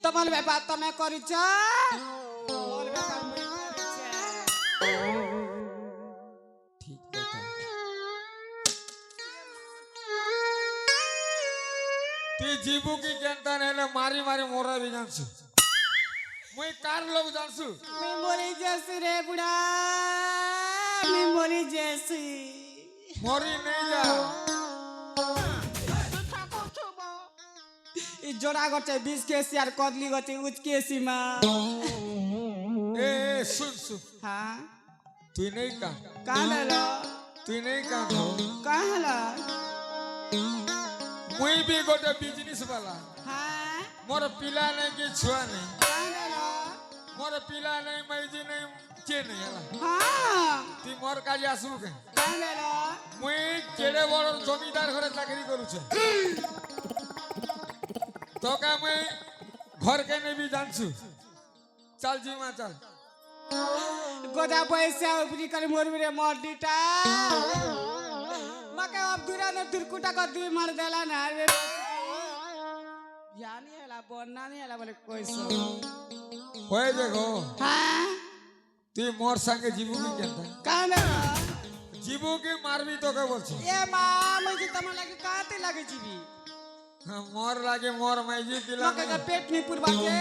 তোমার ব্যাপার তুমি করিছ মোর ব্যাপার মুই করিছে ঠিক কথা তুই জীবু কি কেনতা নেলে মারি মারি মরাবি জানছু মুই কার লোক জানছু আমি মরি যেছি রে বুড়া আমি মরি যেছি মরি নেই যা ই জোড়া গছে 20 কেসি আর কদলি গছে উচ কেসি মা এ শুন শুন হ্যাঁ তুই নেই কান কাহলা তুই নেই কান কাহলা মুই भी गोटे बिजनेस वाला হ্যাঁ मोर पिला नहीं कि छुआ नहीं কাহলা मोर पिला नहीं मैजी नहीं के नहीं हला হ্যাঁ তুই মোর কাজে আসবু কে কাহলা মুই কেড়ে বড় জমিদার ঘরে চাকরি করুছে তোকে মুই ঘর কে নেবি জানছু চল জিমা চল গোদা পয়সা উপরি করে মরবিরে মর্দিটা মাকে অবদুরা নে দুরকুটা কর দুই মার দেলা না রে জানি হেলা বন্না নি হেলা বলে কইছো হয়ে দেখো হ্যাঁ তুই মোর সঙ্গে জীবু কি কেনতা কানে জীবু কি মারবি তোকে বলছি এ মা মই যে তোমার লাগে কাতে লাগে জিবি মোর লাগে মোর মাইজি দিলা মাকে का पेट नहीं पुरबाजे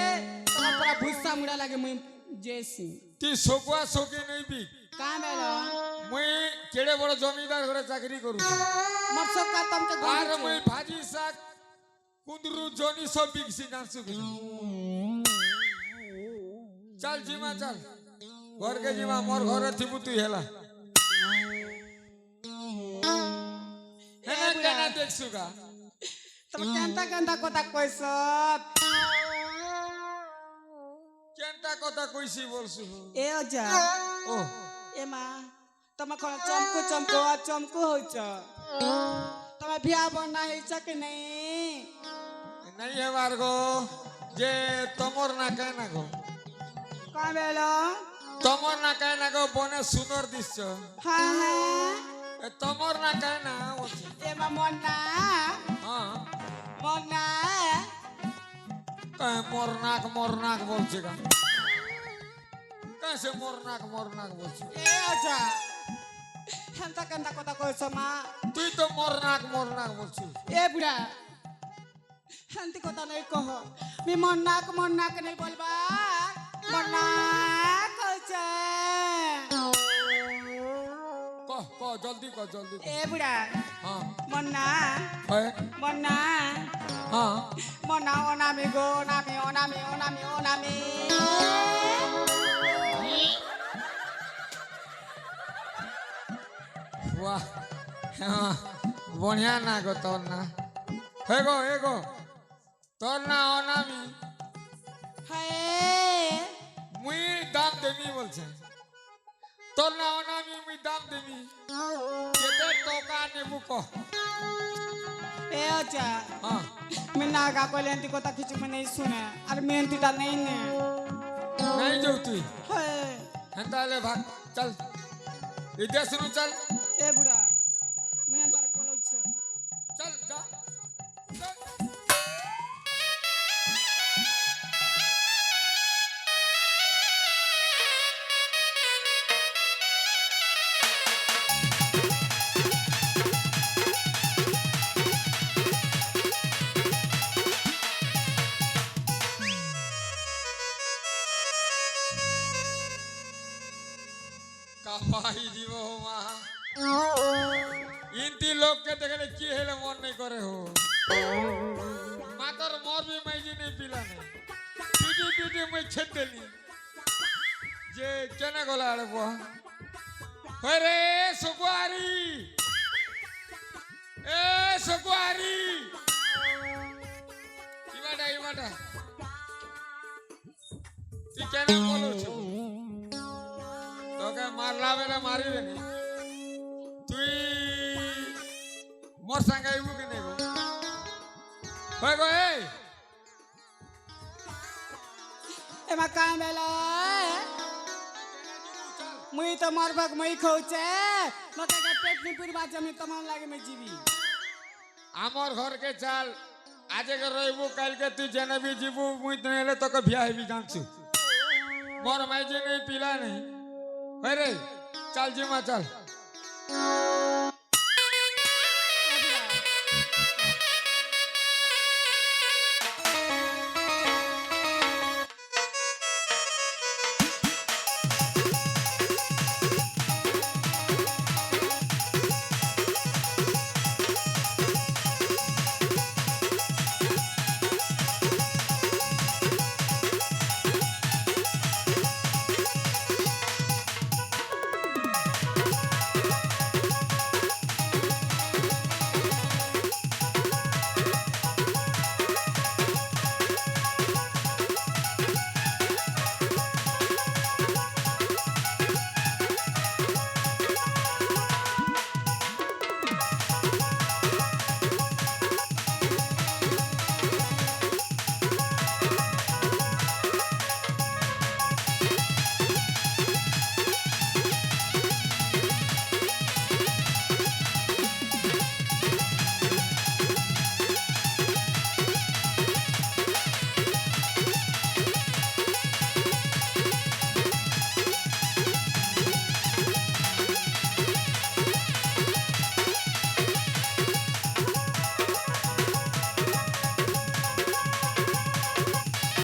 তোমার পুরা ভুসা মুড়া লাগে মই জেসি তুই সকুয়া সকি নেবি কানে মুই কেড়ে বড় জমিদার ঘরে চাকরি করুছি মত সব का तुमके আর মুই ভাজি শাক কুন্দরু জনি সব বিকছি জানছু কি চল জিমা চল ঘরকে জিমা মোর ঘরে থিবু তুই হেলা হেনা কেনা দেখছু গা তুমি কেনতা কেনতা কথা কইছো কেনটা কথা কইছি বলছু এ অজা ও এ মা তোমার কোন চমকু চমকু চমকু হইছ তোমার বিয়া বনা হইছ কি নাই নাই হেবার গো যে তোমার না কায় না গো কাবেলো তোমার না কায় না গো বনে সুন্দর দিচ্ছ হ্যাঁ হ্যাঁ তোমার না কায় না বলছি এ মা মন্না হ্যাঁ মন্না মরনাক বলছে গা কাছে মরনাক বলছে এ অজা কেনতা কেনতা কথা কইছ মা তুই তো মরনাক বলছিস এ বুড়া শান্তি কথা নাই কহ মি মন্নাক নাই বলবা মন্নাক কইছে কহ জলদি কহ এ বুড়া হ্যাঁ মন্না হয় মন্না হ্যাঁ মন্না ওনামি গো ওনামি বাহ বঢ়িয়া না গো তোর না হে গো তোর না অনামি হায় মুই দাম দেবি বলছে তোর না অনামি মুই দাম দেবি কেতে টাকা নেবু কহ এ আচ্ছা হ্যাঁ मैं नागा कोले अंती को तक किसी में नहीं सुने और मैं अंती टा नहीं ने नहीं जाऊ तुई हाय हेंता ले भाग चल इधर सुनो चल ए बुढ़ा मैं अंतर पोलो छे चल जा चल কাপাই দিব মা ইন্তি লোককে দেখলে কি হেলে মন নাই করে হো মাতর মোর भी মাইজি নেই পিলা নেই পিটি মই ছেদেলি যে কেনা গলা আরে বুয়া হই রে সকুয়ারি এ সকুয়ারি ইমাটা তুই কেন বলছ তোকে মারলা বেলা মারিবে নি তুই মোর সঙ্গে আইবু কি নেই গো হয় গো এই एमा काम बेला मुई तो मरबक मुई खौचे मके का पेट नि पुरबा जमी तमाम लागे मैं जीवी আমার ঘর কে চাল আজকে রইবু কালকে তুই জেনে বি যাবু মুই নেলে তোকে ভিয়া হেবি জানছু মোর মাইজে নেই পিলা নেই হয় রে চল জিমা চল